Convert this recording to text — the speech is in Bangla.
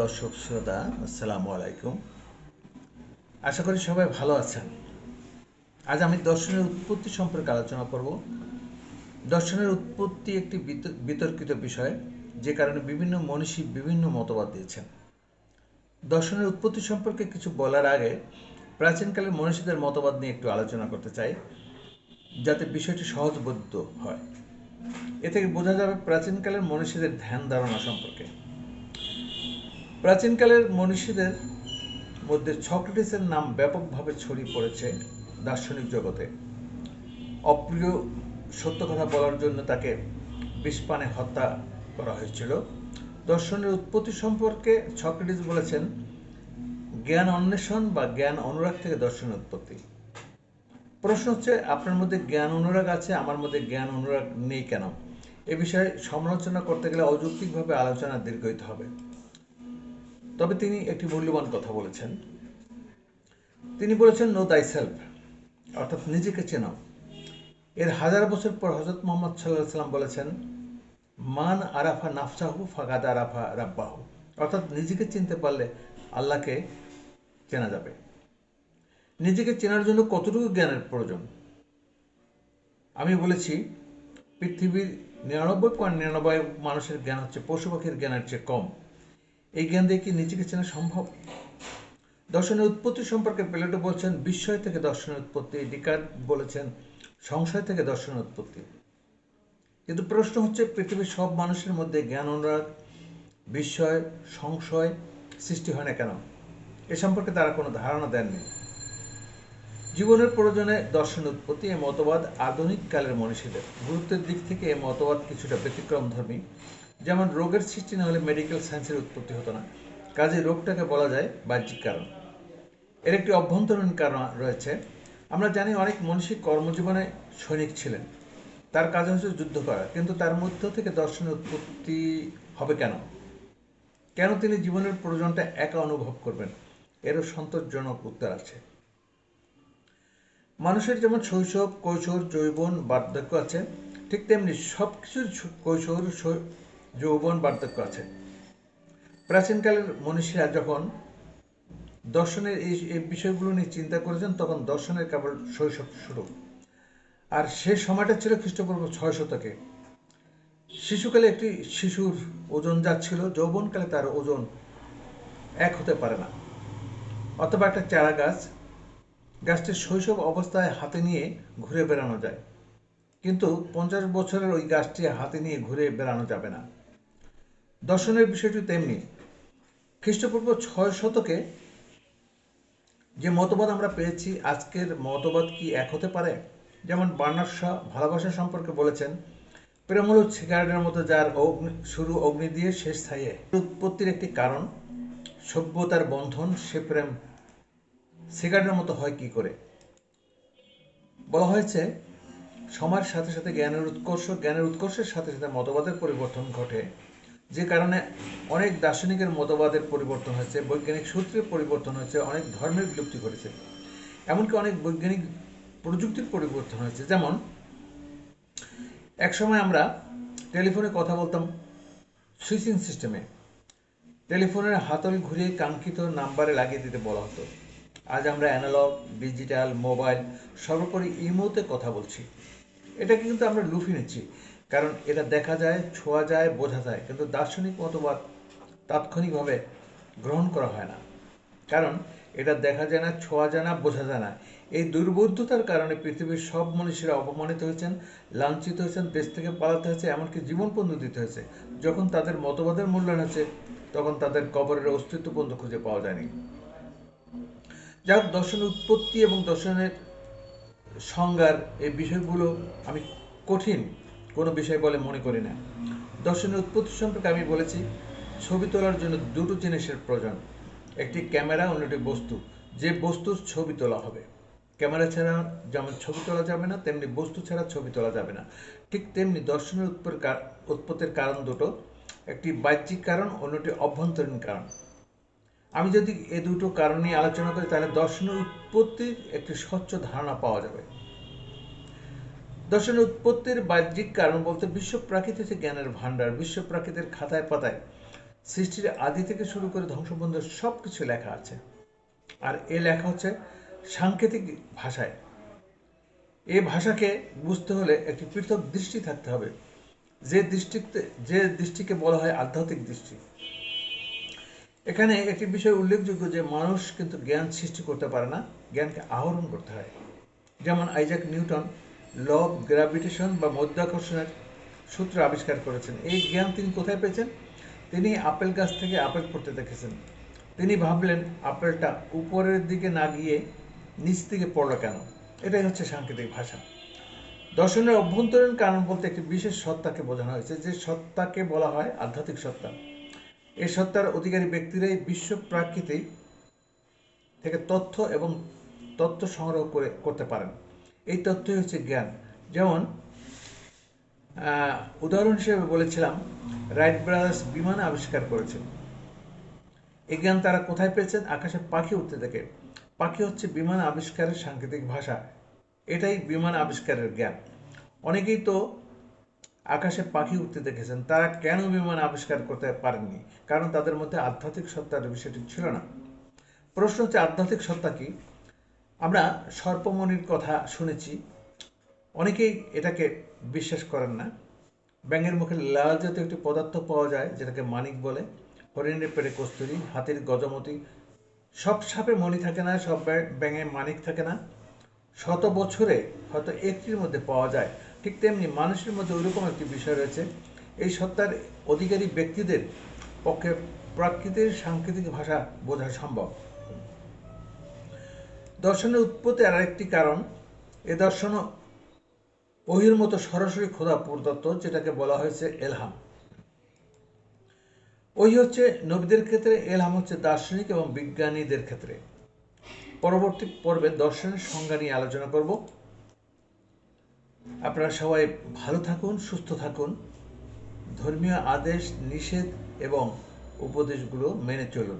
দর্শক শ্রোতা, আসসালামু আলাইকুম। আশা করি সবাই ভালো আছেন। আজ আমি দর্শনের উৎপত্তি সম্পর্কে আলোচনা করব। দর্শনের উৎপত্তি একটি বিতর্কিত বিষয়, যে কারণে বিভিন্ন মনীষী বিভিন্ন মতবাদ দিয়েছেন। দর্শনের উৎপত্তি সম্পর্কে কিছু বলার আগে প্রাচীনকালের মনীষীদের মতবাদ নিয়ে একটু আলোচনা করতে চাই, যাতে বিষয়টি সহজবোধ্য হয়। এ থেকে বোঝা যাবে প্রাচীনকালের মনীষীদের ধ্যান ধারণা সম্পর্কে। প্রাচীনকালের মনীষীদের মধ্যে সক্রেটিসের নাম ব্যাপকভাবে ছড়িয়ে পড়েছে দার্শনিক জগতে। অপ্রিয় সত্য কথা বলার জন্য তাকে বিষপানে হত্যা করা হয়েছিল। দর্শনের উৎপত্তি সম্পর্কে সক্রেটিস বলেছেন, জ্ঞান অন্বেষণ বা জ্ঞান অনুরাগ থেকে দর্শনের উৎপত্তি। প্রশ্ন হচ্ছে, আপনার মধ্যে জ্ঞান অনুরাগ আছে, আমার মধ্যে জ্ঞান অনুরাগ নেই কেন? এ বিষয়ে সমালোচনা করতে গেলে অযৌক্তিকভাবে আলোচনা দীর্ঘায়িত হবে। তবে তিনি একটি মূল্যবান কথা বলেছেন। তিনি বলেছেন, নো দাই সেলফ, অর্থাৎ নিজেকে চেনো। এর হাজার বছর পর হযরত মুহাম্মদ সাল্লাল্লাহু আলাইহি ওয়াসাল্লাম বলেছেন, মান আরাফা নাফসাহু ফাকাদ আরাফা রাব্বাহু, অর্থাৎ নিজেকে চিনতে পারলে আল্লাহকে চেনা যাবে। নিজেকে চেনার জন্য কতটুকু জ্ঞানের প্রয়োজন? আমি বলেছি, পৃথিবীর 99.99 মানুষের জ্ঞান হচ্ছে পশু পাখির জ্ঞানের চেয়ে কম। এই জ্ঞান দিয়ে কি নিজেকে চেনা সম্ভব? দর্শনের উৎপত্তি সম্পর্কে প্লেটো বলছেন, বিস্ময় থেকে দর্শনের উৎপত্তি। ডিকার্ট বলেছেন, সংশয় থেকে দর্শনের উৎপত্তি। কিন্তু প্রশ্ন হচ্ছে, পৃথিবীর সব মানুষের মধ্যে জ্ঞান অনুরাগ, বিস্ময়, সংশয় সৃষ্টি হয় না কেন? এ সম্পর্কে তারা কোনো ধারণা দেননি। জীবনের প্রয়োজনে দর্শনের উৎপত্তি, এই মতবাদ আধুনিক কালের মনীষীদের। গুরুত্বের দিক থেকে এই মতবাদ কিছুটা ব্যতিক্রমধর্মী। যেমন রোগের সৃষ্টি না হলে মেডিকেল সায়েন্সের উৎপত্তি হতো না, কাজে রোগটাকে বলা যায় বাহ্যিক কারণ। এর একটি অভ্যন্তরীণ কারণ রয়েছে। আমরা জানি অনেক মনীষী কর্মজীবনে সৈনিক ছিলেন, তার কাজ হচ্ছে যুদ্ধ করা, কিন্তু তার মধ্য থেকে দর্শনের উৎপত্তি হবে কেন? কেন তিনি জীবনের প্রয়োজনটা একা অনুভব করবেন? এরও সন্তোষজনক উত্তর আছে। মানুষের যেমন শৈশব, কৈশোর, যৌবন, বার্ধক্য আছে, ঠিক তেমনি সব কিছুর কৈশোর, যৌবন, বার্ধক্য আছে। প্রাচীনকালের মনীষীরা যখন দর্শনের এই বিষয়গুলো নিয়ে চিন্তা করেছেন, তখন দর্শনের কেবল শৈশব শুরু। আর সে সময়টা ছিল খ্রিস্টপূর্ব 6 শতকে। শিশুকালে একটি শিশুর ওজন যা ছিল, যৌবনকালে তার ওজন এক হতে পারে না। অথবা একটা চারা গাছটির শৈশব অবস্থায় হাতে নিয়ে ঘুরে বেড়ানো যায়, কিন্তু 50 বছরের ওই গাছটি হাতে নিয়ে ঘুরে বেড়ানো যাবে না। দর্শনের বিষয়টি তেমনি। খ্রিস্টপূর্ব 6 শতকে যে মতবাদ আমরা পেয়েছি, আজকের মতবাদ কি এক হতে পারে? যেমন বার্নার্ড শ ভালোবাসা সম্পর্কে বলেছেন, প্রেম হল সিগারেটের মতো, যার শুরু অগ্নি দিয়ে, শেষ ছাইয়ে। উৎপত্তির একটি কারণ সভ্যতার বন্ধন, সে প্রেম সিগারেটের মতো হয় কি করে? বলা হয়েছে, সময়ের সাথে সাথে জ্ঞানের উৎকর্ষের সাথে সাথে মতবাদের পরিবর্তন ঘটে, যে কারণে অনেক দার্শনিকের মতবাদের পরিবর্তন হয়েছে, বৈজ্ঞানিক সূত্রের পরিবর্তন হয়েছে, অনেক ধর্মের বিলুপ্তি ঘটেছে, এমনকি অনেক বৈজ্ঞানিক প্রযুক্তির পরিবর্তন হয়েছে। যেমন একসময় আমরা টেলিফোনে কথা বলতাম সুইচিং সিস্টেমে, টেলিফোনের হাতল ঘুরিয়ে কাঙ্ক্ষিত নাম্বারে লাগিয়ে দিতে বলা হতো। আজ আমরা অ্যানালগ, ডিজিটাল, মোবাইল, সর্বোপরি ইমোতে কথা বলছি। এটাকে কিন্তু আমরা লুফে নিচ্ছি, কারণ এটা দেখা যায়, ছোঁয়া যায়, বোঝা যায়। কিন্তু দার্শনিক মতবাদ তাৎক্ষণিকভাবে গ্রহণ করা হয় না, কারণ এটা দেখা যায় না, ছোঁয়া যায় না, বোঝা যায় না। এই দুর্বোধ্যতার কারণে পৃথিবীর সব মনীষীরা অপমানিত হয়েছেন, লাঞ্ছিত হয়েছেন, দেশ থেকে পালাতে হয়েছে, এমনকি জীবন পর্যন্ত দিতে হয়েছে। যখন তাদের মতবাদের মূল্যায়ন হয়েছে, তখন তাদের কবরের অস্তিত্ব পর্যন্ত খুঁজে পাওয়া যায়নি। যাই হোক, দর্শনের উৎপত্তি এবং দর্শনের সংজ্ঞার এই বিষয়গুলো আমি কঠিন কোনো বিষয় বলে মনে করি না। দর্শনের উৎপত্তি সম্পর্কে আমি বলেছি, ছবি তোলার জন্য দুটো জিনিসের প্রয়োজন, একটি ক্যামেরা, অন্যটি বস্তু। যে বস্তুর ছবি তোলা হবে, ক্যামেরা ছাড়া যেমন ছবি তোলা যাবে না, তেমনি বস্তু ছাড়া ছবি তোলা যাবে না। ঠিক তেমনি দর্শনের উৎপত্তির কারণ দুটো, একটি বাহ্যিক কারণ, অন্যটি অভ্যন্তরীণ কারণ। আমি যদি এ দুটো কারণ নিয়ে আলোচনা করি, তাহলে দর্শনের উৎপত্তির একটি স্বচ্ছ ধারণা পাওয়া যাবে। দর্শনের উৎপত্তির বাহ্যিক কারণ বলতে বিশ্ব প্রাকৃতিক জ্ঞানের ভাণ্ডার। বিশ্ব প্রাকৃতির খাতায় পাতায় সৃষ্টির আদি থেকে শুরু করে ধ্বংস পর্যন্ত সব কিছু লেখা আছে। আর এ লেখা হচ্ছে সাংকেতিক ভাষায়। এই ভাষাকে বুঝতে হলে একটি পৃথক দৃষ্টি থাকতে হবে, যে দৃষ্টিকে বলা হয় আধ্যাত্মিক দৃষ্টি। এখানে একটি বিষয় উল্লেখযোগ্য যে মানুষ কিন্তু জ্ঞান সৃষ্টি করতে পারে না, জ্ঞানকে আহরণ করতে হয়। যেমন Isaac Newton law of gravitation বা মধ্যাকর্ষণের সূত্র আবিষ্কার করেছেন। এই জ্ঞান তিনি কোথায় পেয়েছেন? তিনি আপেল গাছ থেকে আপেল পড়তে দেখেছেন। তিনি ভাবলেন আপেলটা উপরের দিকে না গিয়ে নিচ দিকে পড়লো কেন? এটাই হচ্ছে সাংকেতিক ভাষা। দর্শনের অভ্যন্তরীণ কারণ বলতে একটি বিশেষ সত্তাকে বোঝানো হয়েছে, যে সত্তাকে বলা হয় আধ্যাত্মিক সত্তা। এই সত্তার অধিকারী ব্যক্তিরাই বিশ্ব প্রাকৃতিক থেকে তথ্য সংগ্রহ করতে পারেন। এই তথ্যই হচ্ছে জ্ঞান। যেমন উদাহরণ হিসেবে বলেছিলাম, রাইট ব্রাদার্স বিমান আবিষ্কার করেছেন। এই জ্ঞান তারা কোথায় পেয়েছেন? আকাশে পাখি উঠতে দেখে। পাখি হচ্ছে বিমান আবিষ্কারের সাংকেতিক ভাষা। এটাই বিমান আবিষ্কারের জ্ঞান। অনেকেই তো আকাশে পাখি উঠতে দেখেছেন, তারা কেন বিমান আবিষ্কার করতে পারেননি? কারণ তাদের মধ্যে আধ্যাত্মিক সত্তার বিষয়টি ছিল না। প্রশ্ন হচ্ছে আধ্যাত্মিক সত্তা কি? আমরা সর্পমণির কথা শুনেছি, অনেকেই এটাকে বিশ্বাস করেন না। ব্যাঙের মুখে লাল জাতীয় একটি পদার্থ পাওয়া যায় যেটাকে মানিক বলে। হরিণের পেটে কস্তুরী, হাতির গজমতি। সব সাপে মণি থাকে না, সব ব্যাঙে মানিক থাকে না। শত বছরে হয়তো একটির মধ্যে পাওয়া যায়। ঠিক তেমনি মানুষের মধ্যে ওইরকম একটি বিষয় রয়েছে। এই সত্তার অধিকারী ব্যক্তিদের পক্ষে প্রাকৃতিক সাংকেতিক ভাষা বোঝা সম্ভব। দর্শনের উৎপত্তি আর একটি কারণ, এ দর্শন ওহির মতো সরাসরি খোদা প্রদত্ত, যেটাকে বলা হয়েছে এলহাম। ওহি হচ্ছে নবীদের ক্ষেত্রে, এলহাম হচ্ছে দার্শনিক এবং বিজ্ঞানীদের ক্ষেত্রে। পরবর্তী পর্বে দর্শনের সংজ্ঞা নিয়ে আলোচনা করব। আপনারা সবাই ভালো থাকুন, সুস্থ থাকুন, ধর্মীয় আদেশ নিষেধ এবং উপদেশগুলো মেনে চলুন।